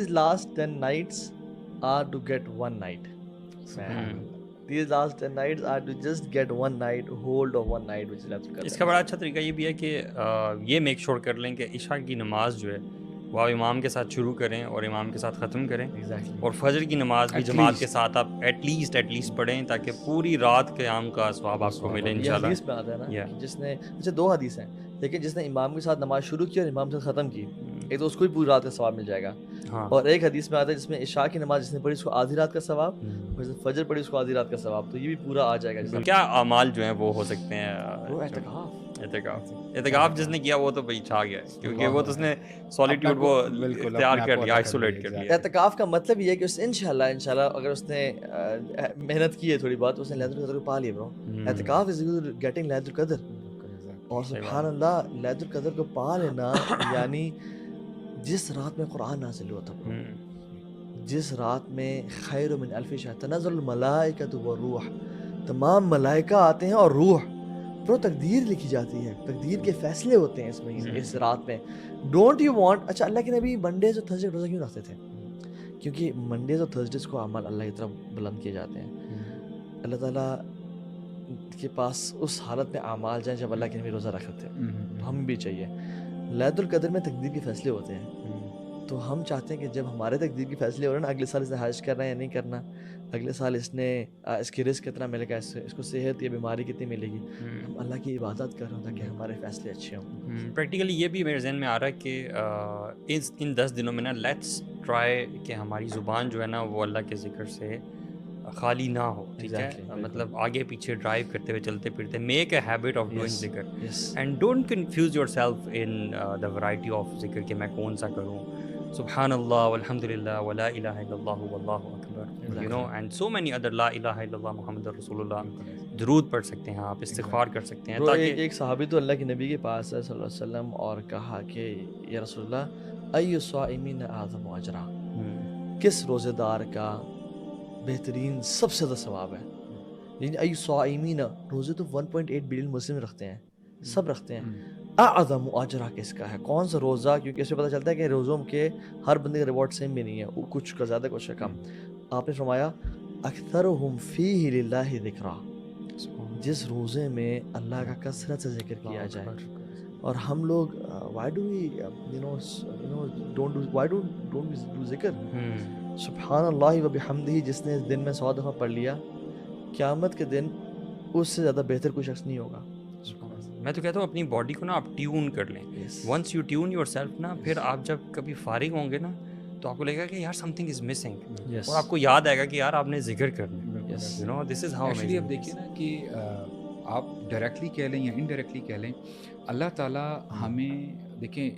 these last 10 nights are to get one night. Man. These last 10 nights are to just get one night, hold of one night, which is Laylatul Qadr. اس کا بڑا اچھا طریقہ یہ بھی ہے کہ یہ میک شور کر لیں کہ عشاء کی نماز جو ہے وہ آپ امام کے ساتھ شروع کریں اور امام کے ساتھ ختم کریں. Exactly. اور فجر کی نماز بھی جماعت کے ساتھ آپ ایٹ لیسٹ پڑھیں تاکہ پوری رات قیام کا ثواب آپ کو ملے یہ انشاءاللہ. حدیث میں آتا ہے نا کہ جس نے اچھا 2 حدیث ہیں، لیکن جس نے امام کے ساتھ نماز شروع کی اور امام کے ساتھ ختم کی، ایک تو اس کو بھی پوری رات کا ثواب مل جائے گا. اور ایک حدیث میں آتا ہے جس میں عشاء کی نماز جس نے پڑھی اس کو آدھی رات کا ثواب، اور جس نے فجر پڑھی اس کو آدھی رات کا ثواب. تو یہ بھی پورا آ جائے گا. کیا اعمال جو ہیں وہ ہو سکتے ہیں؟ اعتکاف جس نے کیا وہ تو بھائی چھا گیا ہے، کیونکہ وہ تو اس نے سولیٹیوڈ وہ اختیار کر لیا، آئسولیٹ کر لیا. اعتکاف کا مطلب یہ ہے کہ اس انشاءاللہ اگر اس نے محنت کی ہے تھوڑی بات، اس نے لیلۃ القدر کو پا لیا. برو اعتکاف از گیٹنگ لیلۃ القدر. اور سبحان اللہ لیلۃ القدر کو پا لینا یعنی جس رات میں قرآن نازل ہوا تھا، جس رات میں خیر من الف شہر تنزل الملائکۃ والروح، تمام ملائکہ آتے ہیں اور روح پرو تقدیر لکھی جاتی ہے، تقدیر کے فیصلے ہوتے ہیں اس میں اس رات میں. Don't you want. اچھا اللہ کے نبی منڈیز اور تھرسڈے روزہ کیوں رکھتے تھے؟ کیونکہ منڈیز اور تھرسڈیز کو عمل اللہ کی طرف بلند کیے جاتے ہیں. اللہ تعالیٰ کے پاس اس حالت میں اعمال جائیں جب اللہ کے نبی روزہ رکھتے تھے. تو ہم بھی چاہیے. لیلۃ القدر میں تقدیر کے فیصلے ہوتے ہیں، تو ہم چاہتے ہیں کہ جب ہمارے تقدیر کے فیصلے ہو رہے ہیں نا، اگلے سال اس نے حج کرنا ہے یا نہیں کرنا، اگلے سال اس کی رزق کتنا ملے گا، اس کو صحت یا بیماری کتنی ملے گی، ہم اللہ کی عبادت کر رہے ہوں تاکہ ہمارے فیصلے اچھے ہوں. پریکٹیکلی یہ بھی میرے ذہن میں آ رہا ہے کہ ان 10 دنوں میں نا لیٹس ٹرائی کہ ہماری زبان جو ہے نا وہ اللہ کے ذکر سے خالی نہ ہو. ٹھیک ہے، مطلب آگے پیچھے ڈرائیو کرتے ہوئے چلتے پھرتے make a habit of doing ذکر and don't confuse yourself in the variety of ذکر کہ میں کون سا کروں. سبحان اللہ والحمد للہ ولا الہ الا اللہ واللہ اکبر، you know, and so many other, لا الہ الا اللہ محمد رسول اللہ. درود پڑھ سکتے ہیں آپ، استغفار کر سکتے ہیں. تاکہ ایک صحابی تو اللہ کے نبی کے پاس ہے صلی اللہ علیہ وسلم اور کہا کہ یا رسول اللہ ای الصائمین اعظم اجرا، کس روزے دار کا بہترین سب سے زیادہ ثواب ہے؟ یعنی ای الصائمین، روزے تو 1.8 بلین مسلم رکھتے ہیں، سب رکھتے ہیں. اعظم اجرا کس کا ہے، کون سا روزہ؟ کیونکہ اس سے پتہ چلتا ہے کہ روزوں کے ہر بندے کا ریوارڈ سیم بھی نہیں ہے، کچھ کا زیادہ کچھ کا کم. آپ نے فرمایا اکثرہم فیہ للہ ذکرا، جس روزے میں اللہ کا کثرت سے ذکر کیا جائے. اور ہم لوگ why do we don't do ذکر؟ سبحان اللہ و بحمدہ جس نے اس دن میں 100 دفعہ پڑھ لیا، قیامت کے دن اس سے زیادہ بہتر کوئی شخص نہیں ہوگا. میں تو کہتا ہوں اپنی باڈی کو نا آپ ٹیون کر لیں. Once you tune yourself نا، پھر آپ جب کبھی فارغ ہوں گے نا تو آپ کو لگے گا کہ یار سم تھنگ از مسنگ، اور آپ کو یاد آئے گا کہ یار آپ نے ذکر کرنا. You know this is how. Actually اب دیکھیے نا کہ آپ ڈائریکٹلی کہہ لیں یا انڈائریکٹلی کہہ لیں، اللہ تعالیٰ ہمیں، دیکھیں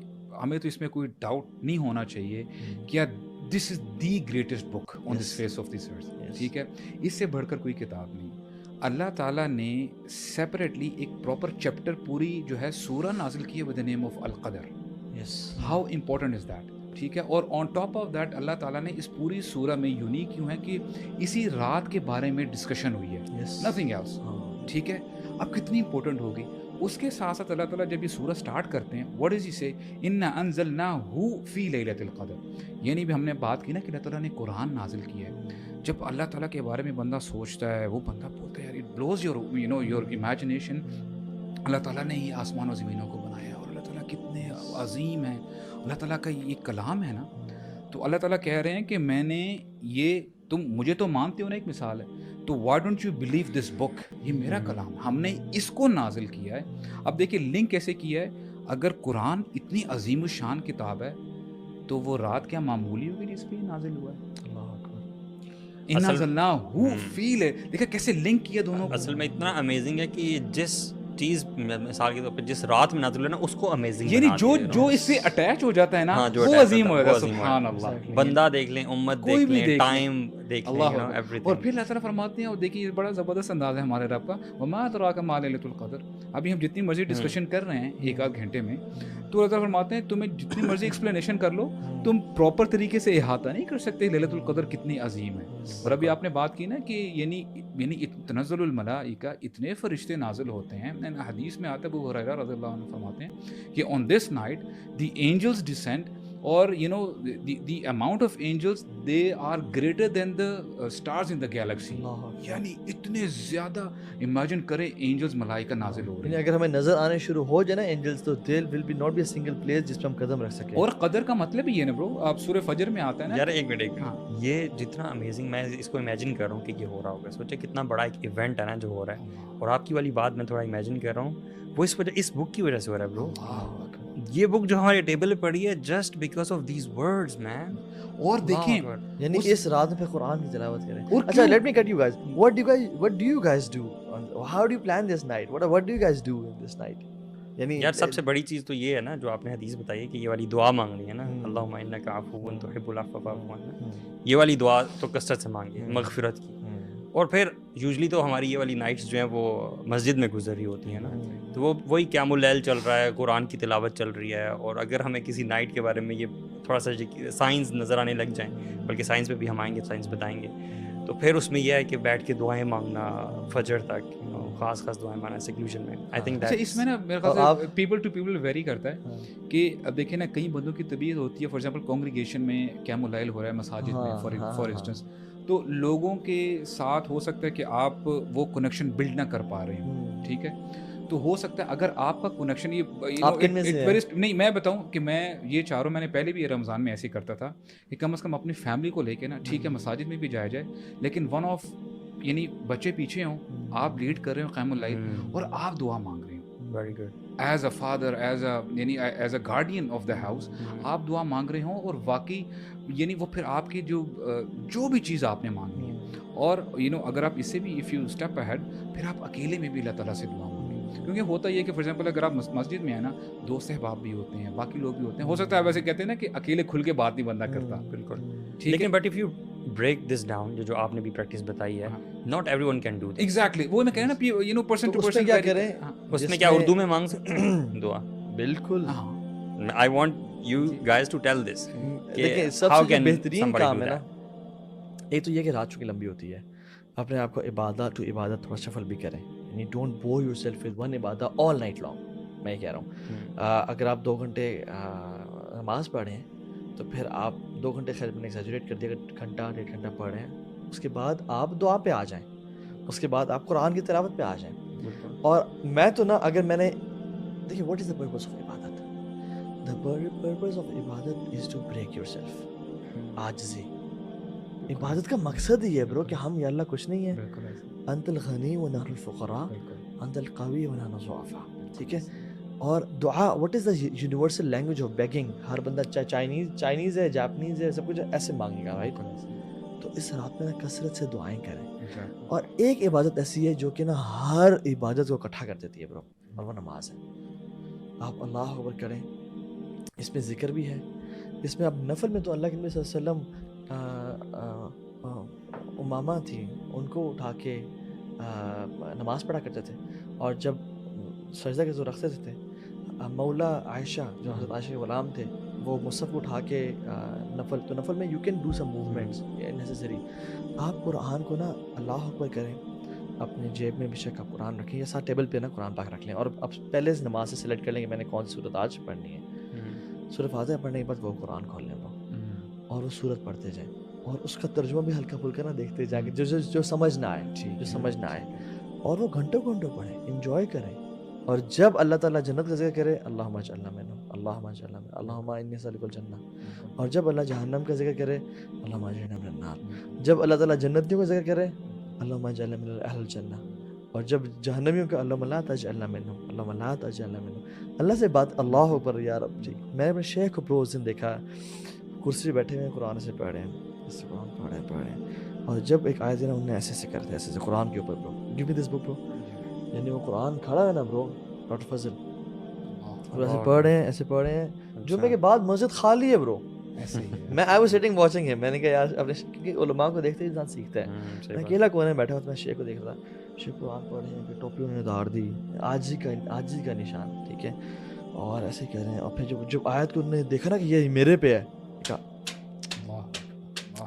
ہمیں تو اس میں کوئی ڈاؤٹ نہیں ہونا چاہیے کہ this is the greatest book on this face of this earth. ٹھیک ہے، اس سے بڑھ کر کوئی کتاب نہیں. اللہ تعالیٰ نے سیپریٹلی ایک پراپر چیپٹر پوری جو ہے سورہ نازل کی ہے ود دا نیم آف القدر. How important is that. ٹھیک ہے، اور آن ٹاپ آف دیٹ اللہ تعالیٰ نے اس پوری سورہ میں یونیک کیوں ہے کہ اسی رات کے بارے میں ڈسکشن ہوئی ہے، نتھنگ ایلس. ٹھیک ہے، اب کتنی امپورٹنٹ ہوگی. اس کے ساتھ ساتھ اللہ تعالیٰ جب یہ سورہ سٹارٹ کرتے ہیں، واٹ از ہی سے انا انزلناہ فی لیلۃ القدر، یعنی بھی ہم نے بات کی نا کہ اللہ تعالیٰ نے قرآن نازل کیا ہے. جب اللہ تعالیٰ کے بارے میں بندہ سوچتا ہے، وہ بندہ بولتا ہے یار اٹ بلوز یور امیجنیشن. اللہ تعالیٰ نے یہ آسمان و زمینوں کو بنایا، اور اللہ تعالیٰ کتنے عظیم ہیں. اللہ تعالیٰ کا یہ کلام ہے نا، تو اللہ تعالیٰ کہہ رہے ہیں کہ میں نے یہ، تم مجھے تو مانتے ہو نا، ایک مثال ہے، تو why don't you believe this book, یہ میرا کلام، ہم نے اس کو نازل کیا ہے. اب دیکھیں لنک کیسے کیا ہے. اگر قرآن اتنی عظیم الشان کتاب ہے تو وہ رات کیا معمولی ہوگی جس پہ نازل ہوا ہے. دیکھا کیسے لنک کیا دونوں کو. اصل میں اتنا امیزنگ ہے کہ جس چیز مثال کے طور پہ جس رات میں نازل ہے نا اس کو امیزنگ، یعنی جو اس سے اٹیچ ہو جاتا ہے نا وہ عظیم ہو جاتا ہے. سبحان اللہ. بندہ دیکھ لیں، امت دیکھ لیں، ٹائم دیکھ لیں، اور پھر اللہ تعالیٰ فرماتے ہیں، اور دیکھیے یہ بڑا زبردست انداز ہے ہمارے رب کا، وما ادراک ما لیلۃ القدر. ابھی ہم جتنی مرضی ڈسکشن کر رہے ہیں ایک آدھ گھنٹے میں، تو اللہ تعالیٰ فرماتے ہیں تمہیں جتنی مرضی ایکسپلینیشن کر لو، تم پراپر طریقے سے احاطہ نہیں کر سکتے لیلۃ القدر کتنی عظیم ہے. اور ابھی آپ نے بات کی نا کہ یعنی تنزل الملائکہ، اتنے فرشتے نازل ہوتے ہیں. حدیث میں آتا ہے ابو ہریرہ رضی اللہ عنہ فرماتے ہیں کہ on this night the angels descend اور you know the amount of angels they are greater than the stars in the galaxy. یعنی اتنے زیادہ امیجن کریں اینجلز ملائکہ نازل ہو رہے یعنی ہیں. اگر ہمیں نظر آنے شروع ہو جائے نا اینجلز تو there will be not be a single place جس پہ ہم قدم رکھ سکیں. اور قدر کا مطلب ہی ہے نا برو, آپ سورہ فجر میں آتا ہے نا یار ایک منٹ یہ جتنا امیزنگ میں اس کو امیجن کر رہا ہوں کہ یہ ہو رہا ہوگا, سوچے کتنا بڑا ایک ایونٹ ہے نا جو ہو رہا ہے, اور آپ کی والی بات میں تھوڑا امیجن کر رہا ہوں وہ اس بک کی وجہ سے ہو رہا ہے برو. یہ بک جو ہمارے ٹیبل پہ پڑی ہے just because of these words man. اور دیکھیں یعنی اس رات میں قرآن کی تلاوت کریں. اچھا let me cut you guys, what do you guys do, how do you plan this night, what do you guys do in this night. یعنی یار سب سے بڑی چیز تو یہ ہے نا جو آپ نے حدیث بتائی ہے کہ یہ والی دعا مانگنی ہے نا, اللہم انک عفو تحب العفو فاعف عنا, یہ والی دعا تو کثرت سے مانگی ہے مغفرت کی. اور پھر یوزلی تو ہماری یہ والی نائٹس جو ہیں وہ مسجد میں گزر رہی ہوتی ہیں نا, تو وہ وہی قیام اللیل چل رہا ہے, قرآن کی تلاوت چل رہی ہے. اور اگر ہمیں کسی نائٹ کے بارے میں یہ تھوڑا سا سائنس نظر آنے لگ جائیں, بلکہ سائنس پہ بھی ہم آئیں گے, سائنس بتائیں گے, تو پھر اس میں یہ ہے کہ بیٹھ کے دعائیں مانگنا فجر تک, خاص دعائیں مانگنا سیکلوشن میں. آئی تھنک اس میں نا میرے خیال سے پیپل ٹو پیپل ویری کرتا ہے کہ اب دیکھیں نا کئی بندوں کی طبیعت ہوتی ہے, فار ایگزامپل کانگریگیشن میں قیام اللیل ہو رہا ہے مساجد میں فار انسٹنس, تو لوگوں کے ساتھ ہو سکتا ہے کہ آپ وہ کنیکشن بلڈ نہ کر پا رہے ہوں, ٹھیک ہے, تو ہو سکتا ہے اگر آپ کا کنیکشن نہیں, میں بتاؤں کہ میں یہ چاروں میں نے پہلے بھی رمضان میں ایسے کرتا تھا کہ کم از کم اپنی فیملی کو لے کے نا, ٹھیک ہے مساجد میں بھی جایا جائے, لیکن ون آف یعنی بچے پیچھے ہوں, آپ لیڈ کر رہے ہو قیام اللیل اور آپ دعا مانگ رہے ہوں. Very good. As a father, یعنی as a guardian of the house آپ دعا مانگ رہے ہوں, اور واقعی یعنی وہ پھر آپ کی جو بھی چیز آپ نے مانگنی ہے, اور اگر آپ اس سے بھی اف یو اسٹیپ اہیڈ, پھر آپ اکیلے میں بھی اللہ تعالیٰ سے دعا مانگیں, کیونکہ ہوتا یہ ہے کہ فار ایگزامپل اگر آپ مسجد میں ہیں نا, دوست احباب بھی ہوتے ہیں, باقی لوگ بھی ہوتے ہیں, ہو سکتا ہے ویسے کہتے ہیں نا کہ اکیلے کھل کے بات نہیں بندہ کرتا, بالکل, لیکن but if you break this down, جو آپ نے بھی پریکٹس بتائی ہے, not every one can do that. Exactly, وہ میں کہہ رہا نا پرسن ٹو پرسن کیا کریں, اس میں کیا اردو میں مانگ سکتے ہیں دعا؟ بالکل. I want you guys to tell this. دیکھیں سب سے بہترین کام ہے نا, ایک تو یہ کہ رات چونکہ لمبی ہوتی ہے, اپنے آپ کو عبادت ٹو عبادت تھوڑا شفل بھی کریں, یعنی don't bore yourself with one عبادت آل نائٹ لانگ. میں یہ کہہ رہا ہوں اگر آپ 2 گھنٹے نماز پڑھیں تو پھر آپ 2 گھنٹے خیر میں ایگزیجریٹ کر دیا, اگر گھنٹہ 1.5 گھنٹہ پڑھیں, اس کے بعد آپ دعا پہ آ جائیں, اس کے بعد آپ قرآن کی تلاوت پہ آ جائیں. اور میں تو نا اگر میں نے دیکھیے what is the purpose of عبادت, دا پرپز آف عبادت از ٹو بریک یور سیلف. عاجزی عبادت کا مقصد ہی ہے برو کہ ہم یا اللہ کچھ نہیں ہے, انت الغنی و نحن الفقراء, انت القوی و نحن الضعفاء, ٹھیک ہے. اور دعا what is the universal language of begging. ہر بندہ چاہے چائنیز ہے, جاپنیز ہے, سب کچھ ایسے مانگے گا, رائٹ. تو اس رات میں کثرت سے دعائیں کریں. اور ایک عبادت ایسی ہے جو کہ نا ہر عبادت کو اکٹھا کر دیتی ہے برو, اور وہ نماز ہے. آپ اللہ اکبر کریں, اس میں ذکر بھی ہے, اس میں آپ نفل میں تو اللہ کے نبی صلی اللہ علیہ وسلم امامہ تھی, ان کو اٹھا کے نماز پڑھا کرتے تھے, اور جب سجدہ کے جو رکھتے تھے مولا عائشہ جو حضرت عائشہ کے غلام تھے, وہ مصحف اٹھا کے نفل, تو نفل میں you can do some movements necessary. آپ قرآن کو نا اللہ اکبر کریں, اپنے جیب میں بے شک آپ قرآن رکھیں, یا ساتھ ٹیبل پہ نا قرآن پاک رکھ لیں, اور اب پہلے اس نماز سے سلیکٹ کر لیں کہ میں نے کون سی صورت آج پڑھنی ہے. سورہ فاتحہ پڑھنے کے بعد وہ قرآن کھول لیں اور وہ صورت پڑھتے جائیں, اور اس کا ترجمہ بھی ہلکا پھلکا نہ دیکھتے جا کے, جو سمجھ نہ آئے, جو سمجھ نہ آئے, اور وہ گھنٹوں پڑھیں, انجوائے کریں. اور جب اللہ تعالیٰ جنت کا ذکر کرے, اللہم اجعلنا منہم, اللہم اجعلنا منہم, اللہم انی اسألک الجنہ. اور جب اللہ جہنم کا ذکر کرے, اللہم اجرنا من النار. جب اللہ تعالیٰ جنتیوں کا ذکر کرے, اللہم اجعلنا من اہل الجنہ. اور جب جہنمیوں کا اللہم لا تجعلنا منہم, اللہم لا تجعلنا منہم. اللہ سے بات اللہ اوپر. یا رب جی, میں نے اپنے شیخ کو پرو اس دن دیکھا, کرسی بیٹھے ہوئے قرآن سے پڑھ رہے ہیں, اس سے قرآن پڑھ رہے ہیں, اور جب ایک آیت ہے نا انہوں نے ایسے کرتے ایسے قرآن کے اوپر, برو گیو می دس بک برو, یعنی وہ قرآن کھڑا ہے نا برو, ڈاکٹر فضل, اور ایسے پڑھ رہے ہیں, جمعے کے بعد مسجد خالی ہے برو. میں آئی واز سٹنگ واچنگ ہم, میں نے کہا یار اپنے, کیونکہ علماء کو دیکھتے انسان سیکھتا ہے. میں اکیلا کونے میں بیٹھا ہوا تھا, میں شیخ کو دیکھ رہا تھا, شیخ قرآن پڑھ رہے ہیں, ٹوپی انہوں نے اتار دی, عاجزی کا نشان, ٹھیک ہے, اور ایسے کہہ رہے ہیں. اور پھر جب آیت کو انہوں نے دیکھا نا کہ یہ میرے پہ ہے,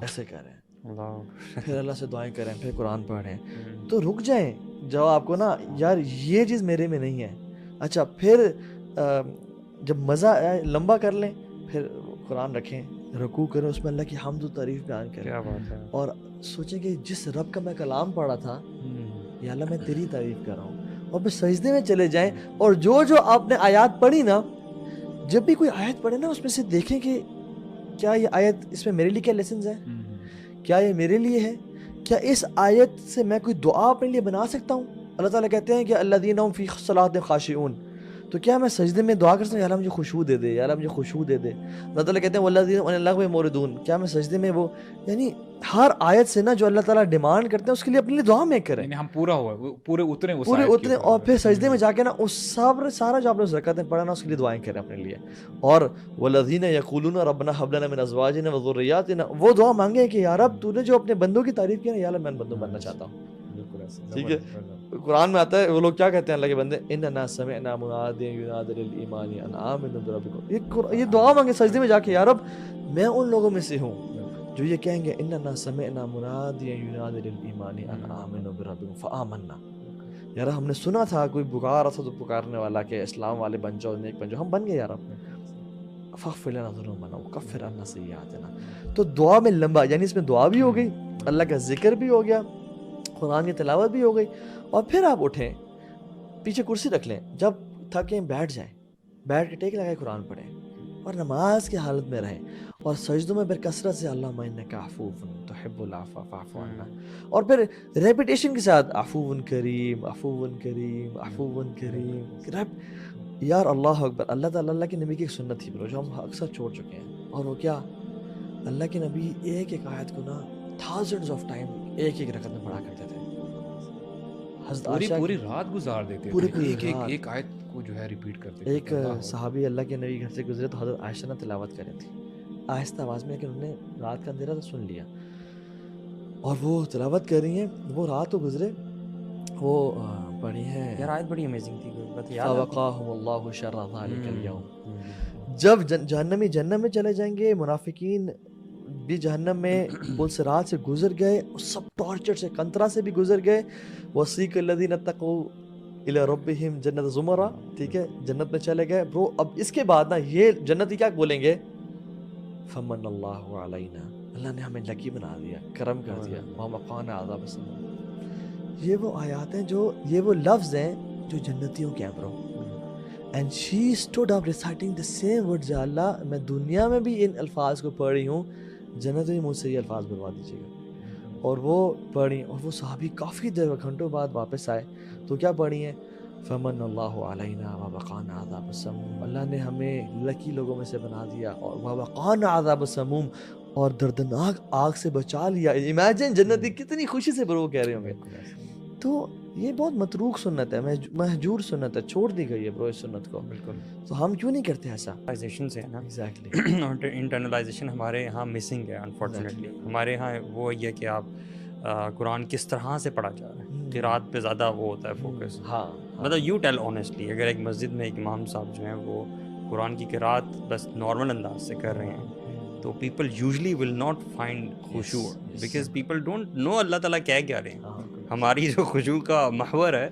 ایسے کہہ رہے ہیں, پھر اللہ سے دعائیں کریں, پھر قرآن پڑھ رہے ہیں, تو رک جائیں. جب آپ کو نا یار یہ چیز میرے میں نہیں ہے, اچھا پھر جب مزہ آئے لمبا کر لیں, پھر قرآن رکھیں, رکوع کریں, اس میں اللہ کی حمد و تعریف بیان کریں, کیا بات ہے. اور سوچیں کہ جس رب کا میں کلام پڑھا تھا, یا اللہ میں تیری تعریف کر رہا ہوں, اور پھر سجدے میں چلے جائیں. اور جو آپ نے آیات پڑھی نا, جب بھی کوئی آیت پڑھے نا, اس میں سے دیکھیں کہ کیا یہ آیت, اس میں میرے لیے کیا لیسنز ہیں, کیا یہ میرے لیے ہے, کیا اس آیت سے میں کوئی دعا اپنے لیے بنا سکتا ہوں. اللہ تعالیٰ کہتے ہیں کہ الذین هم فی صلاۃ خاشعون, تو کیا میں سجدے میں دعا کر سکتا ہوں, یا اللہ مجھے خشوع دے دے, یا اللہ مجھے خشوع دے دے. اللہ تعالیٰ کہتے ہیں والذین عن اللغو معرضون, کیا میں سجدے میں وہ, یعنی ہر آیت سے نا جو اللہ تعالیٰ ڈیمانڈ کرتے ہیں اس کے لیے اپنے لیے دعا میں کریں, یعنی ہم پورا ہوا پورے اتریں اور پھر سجدے میں جا کے نا اس سارا جو آپ نے رکعتیں پڑھا نا, اس کے لیے دعائیں کریں اپنے لیے. اور والذین یقولون ربنا ھب لنا من ازواجنا وذریاتنا, وہ دعا مانگے کہ یا رب تو نے جو اپنے بندوں کی تعریف کی نا, یا اللہ میں ان بندوں بننا چاہتا ہوں. ٹھیک ہے, قرآن میں آتا ہے وہ لوگ کیا کہتے ہیں اللہ کے بندے, اننا سمعنا منادیا ینادی للایمان ان آمنوا بربکم, یہ دعا مانگے سجدے میں جا کے, یا رب میں ان لوگوں میں سے ہوں جو یہ کہیں گے اننا سمعنا منادیا ینادی للایمان ان آمنوا بربکم فآمنا, یار ہم نے سنا تھا کوئی پکار رہا تھا تو پکارنے والا کہ اسلام والے بن جاؤ, نیک بن جاؤ, ہم بن گئے یار, فاغفر لنا ذنوبنا وکفر عنا سیئاتنا. تو دعا میں لمبا, یعنی اس میں دعا بھی ہو گئی, اللہ کا ذکر بھی ہو گیا, قرآن کی تلاوت بھی ہو گئی, اور پھر آپ اٹھیں, پیچھے کرسی رکھ لیں, جب تھکیں بیٹھ جائیں, بیٹھ کے ٹیک لگائے قرآن پڑھیں, اور نماز کی حالت میں رہیں, اور سجدوں میں بالکثرت سے اللہم انک عفو تحب العفو فاعف عنا, اور پھر ریپیٹیشن کے ساتھ عفو کریم عفو کریم عفو کریم. یار اللہ اکبر. اللہ تعالیٰ, اللہ کے نبی کی ایک سنت تھی برو جو ہم اکثر چھوڑ چکے ہیں, اور وہ کیا, اللہ کے نبی ایک ایک آیت کو نا تھاؤزنڈز آف ٹائم ایک ایک رکعت میں پڑھا کرتے تھے. پوری رات گزار دیتے تھے, ایک آیت کو جو ہے ریپیٹ کرتے تھے. ایک صحابی اللہ کے نبی گھر سے گزرے تو حضرت عائشہ نے تلاوت کری تھی آہستہ آواز میں, کہ انہوں نے رات کا اندھیرا تو سن لیا, اور وہ تلاوت کر رہی ہیں, وہ رات کو گزرے, وہ پڑھی ہے یار آیت بڑی امیزنگ تھی, فوقاہم اللہ شر ذلک اليوم. جب جہنمی جہنم میں چلے جائیں گے, منافقین بھی جہنم میں پلسرات سے گزر گئے, سب ٹارچر سے کنترا سے بھی گزر گئے. وسیق الذین اتقوا الی ربہم جنت زمرہ, ٹھیک ہے, جنت میں چلے گئے. برو اب اس کے بعد نا یہ جنتی کیا بولیں گے, فمن اللہ علینا, اللہ نے ہمیں لکی بنا دیا, کرم کر دیا, ووقانا عذاب السموم. یہ وہ آیات ہیں, جو یہ وہ لفظ ہیں جو جنتیوں کے ہیں برو. And she stood up reciting the same words, یا اللہ میں دنیا میں بھی ان الفاظ کو پڑھ رہی ہوں, جنت میں مجھ سے یہ الفاظ بلوا دیجیے گا. اور وہ پڑھی, اور وہ صحابی کافی دیر گھنٹوں بعد واپس آئے, تو کیا پڑھی ہیں, فمن اللہ علینا ووقانا عذاب السموم, اللہ نے ہمیں لکی لوگوں میں سے بنا دیا, اور ووقانا عذاب السموم, اور دردناک آگ سے بچا لیا. امیجن جنتی کتنی خوشی سے برو کہہ رہے ہوں گے. تو یہ بہت متروک سنت ہے, مہجور سنت ہے, چھوڑ دی گئی ہے برو اس سنت کو. بالکل. تو ہم کیوں نہیں کرتے ایسا؟ انٹرنلائزیشن سے ہے نا, ایگزیکٹلی, اور انٹرنلائزیشن ہمارے یہاں مسنگ ہے انفارچونیٹلی. ہمارے یہاں وہ یہ کہ آپ قرآن کس طرح سے پڑھا جا رہا ہے, قرات پہ زیادہ وہ ہوتا ہے فوکس. ہاں, مطلب یو ٹیل آنیسٹلی, اگر ایک مسجد میں ایک امام صاحب جو ہیں وہ قرآن کی قرات بس نارمل انداز سے کر رہے ہیں, تو people usually will not find خشوع, because people don't know Allah تعالیٰ کہہ کیا رہے ہیں. ہماری جو خشوع کا محور ہے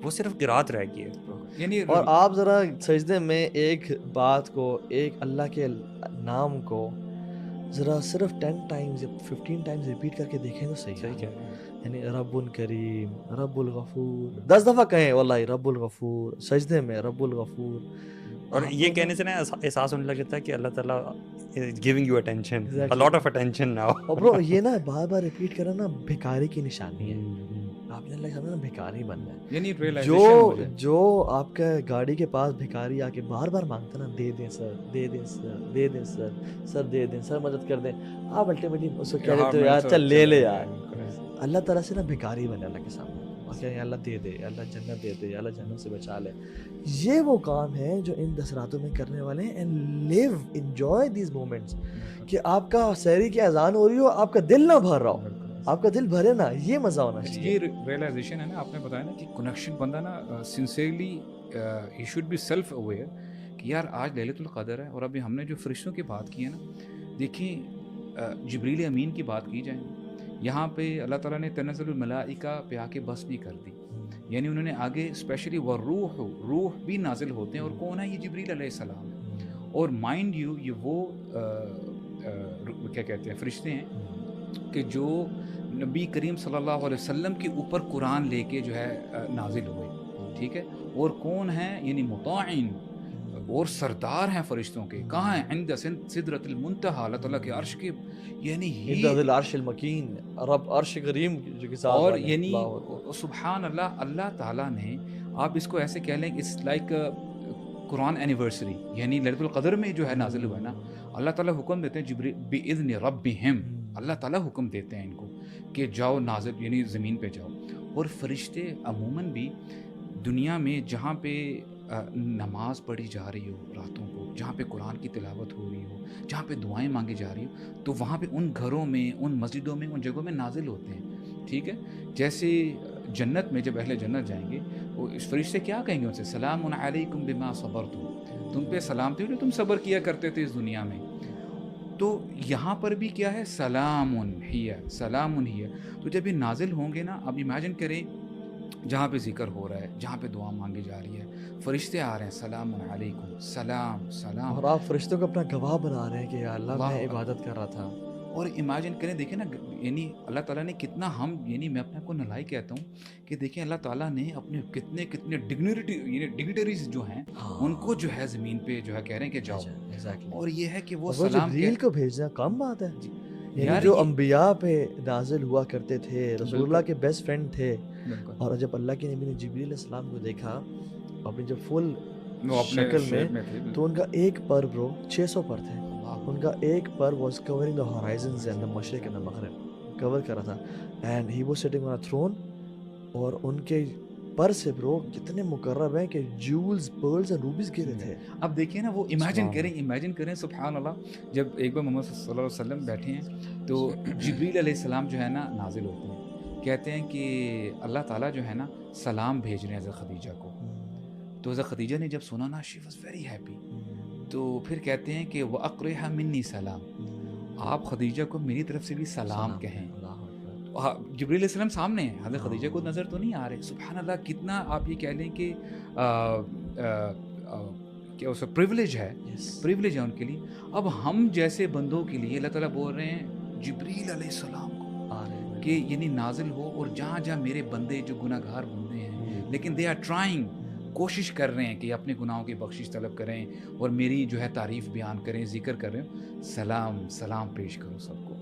وہ صرف قرات رہ گئی ہے. اور آپ ذرا سجدے میں ایک بات کو, ایک اللہ کے نام کو ذرا صرف 10 ٹائمز یا 15 ٹائمز ریپیٹ کر کے دیکھیں تو صحیح ہے. یعنی رب کریم, رب الغفور 10 دفعہ کہیں, واللہ رب الغفور, سجدے میں رب الغفور. اور یہ کہنے سے نا احساس ہونے لگتا ہے کہ اللہ تعالیٰ is giving you attention, a lot of attention now. اور برو یہ نا بار بار ریپیٹ کرنا نا بھکاری کی نشانی ہے. آپ نے اللہ سمجھا نا بھکاری بننا ہے. یعنی جو آپ کا گاڑی کے پاس بھکاری آ کے بار بار مانگتا نا, دے دیں سر, دے دیں سر, دے دیں سر, سر دے دیں سر, مدد کر دیں, آپ الٹیمیٹلی اس کو کہہ دیتے ہو یار چل لے لے یار. اللہ تعالیٰ سے نا بھکاری بنے اللہ کے سامنے, اور کہیں اللہ دے دے, اللہ جنت دے دے, اللہ جنت سے بچا لے. یہ وہ کام ہے جو ان 10 راتوں میں کرنے والے ہیں. And live, enjoy these moments, کہ آپ کا سحری کی اذان ہو رہی ہو, آپ کا دل نہ بھر رہا ہو, آپ کا دل بھرے نا, یہ مزہ ہونا چاہیے. یہ ریئلائزیشن ہے نا, آپ نے بتایا نا کہ کنیکشن بندہ نا sincerely he should be self aware کہ یار آج لیلۃ القدر ہے. اور ابھی ہم نے جو فرشتوں کی بات کی ہے نا, دیکھیں جبریل امین کی بات کی جائے, یہاں پہ اللہ تعالیٰ نے تنزل الملائکہ پہ آ کے بس بھی کر دی, یعنی انہوں نے آگے اسپیشلی روح بھی نازل ہوتے ہیں, اور کون ہے, یہ جبریل علیہ السلام ہے. اور مائنڈ یو, یہ وہ کیا کہتے ہیں فرشتے ہیں کہ جو نبی کریم صلی اللہ علیہ وسلم کے اوپر قرآن لے کے جو ہے نازل ہوئے، ٹھیک ہے، اور کون ہیں؟ یعنی مطاعین اور سردار ہیں فرشتوں کے، کہاں ہیں؟ عند سدرۃ المنتہا، اللہ تعالیٰ کے عرش کے، یعنی عند ذی العرش المکین، رب عرش کریم جو کے ساتھ اور والا ہے۔ یعنی اللہ اکبر۔ سبحان اللہ، اللہ تعالیٰ نے، آپ اس کو ایسے کہہ لیں، اٹس لائک قرآن اینیورسری، یعنی لیلۃ القدر میں جو ہے نازل ہوا ہے نا، اللہ تعالیٰ حکم دیتے ہیں جبریل بِإِذْنِ رَبِّهِمْ، اللہ تعالیٰ حکم دیتے ہیں ان کو کہ جاؤ نازل، یعنی زمین پہ جاؤ۔ اور فرشتے عموماً بھی دنیا میں جہاں پہ نماز پڑھی جا رہی ہو راتوں کو، جہاں پہ قرآن کی تلاوت ہو رہی ہو، جہاں پہ دعائیں مانگی جا رہی ہو، تو وہاں پہ ان گھروں میں، ان مسجدوں میں، ان جگہوں میں نازل ہوتے ہیں، ٹھیک ہے۔ جیسے جنت میں جب اہل جنت جائیں گے، وہ اس فرشتے کیا کہیں گے ان سے؟ سلام علیکم بما صبرتم، تم پہ سلامتی ہو جو تم صبر کیا کرتے تھے اس دنیا میں۔ تو یہاں پر بھی کیا ہے؟ سلام ہی، سلام ہی۔ تو جب یہ نازل ہوں گے نا، اب امیجن کریں جہاں پہ ذکر ہو رہا ہے، جہاں پہ دعا مانگی جا رہی ہے، فرشتے آ رہے ہیں، سلام علیکم، سلام سلام، اور آپ فرشتوں کو اپنا گواہ بنا رہے ہیں کہ یا اللہ میں عبادت کر رہا تھا۔ اور امیجن کریں، دیکھیں نا، یعنی اللہ تعالیٰ نے کتنا، ہم یعنی میں اپنے آپ کو نلائی کہتا ہوں کہ دیکھیں اللہ تعالیٰ نے اپنے کتنے کتنے ڈگنیٹریز جو ہیں ان کو جو ہے زمین پہ جو ہے کہہ رہے ہیں کہ جاؤ، اور یہ ہے کہ وہ سلام جبریل کو بھیجنا کم بات ہے، یعنی یار جو انبیاء پہ نازل ہوا کرتے تھے، رسول اللہ کے بیسٹ فرینڈ تھے، بالکل، اور جب اللہ کے نبی نے جبریل علیہ السلام کو دیکھا اپنی جب فل وہ اپنے شکل میں، شیپ میں تھے، تو ان کا ایک پر برو 600 پر تھے، ان کا ایک پر was covering the horizons and the مشرق and the مغرب، کور کر رہا تھا، and he was sitting on a throne، اور ان کے پر سے برو کتنے مقرب ہیں کہ جولز، پرلز اور روبیز گرے تھے۔ اب دیکھیں نا، وہ امیجن کریں سبحان اللہ، جب ایک بار محمد صلی اللہ علیہ وسلم بیٹھے ہیں تو جبریل علیہ السلام جو ہے نا نازل ہوتے ہیں، کہتے ہیں کہ اللہ تعالیٰ جو ہے نا سلام بھیج رہے ہیں حضرت خدیجہ کو۔ تو حضرت خدیجہ نے جب سنا نا، شی واز ویری ہیپی، تو پھر کہتے ہیں کہ وَأَقْرِهَا مِنِّي سلام، آپ خدیجہ کو میری طرف سے بھی سلام کہیں۔ جبریل علیہ السلام سامنے ہیں، حضرت خدیجہ کو نظر تو نہیں آ رہے، سبحان اللہ، کتنا آپ یہ کہہ لیں کہ کیا اس کا پریولیج ہے ان کے لیے۔ اب ہم جیسے بندوں کے لیے اللہ تعالیٰ بول رہے ہیں جبریل علیہ السلام کو کہ یعنی نازل ہو، اور جہاں جہاں میرے بندے جو گناہ گار بندے ہیں، لیکن دے آر ٹرائنگ، کوشش کر رہے ہیں کہ اپنے گناہوں کی بخشش طلب کریں اور میری جو ہے تعریف بیان کریں، ذکر کریں، سلام پیش کرو سب کو۔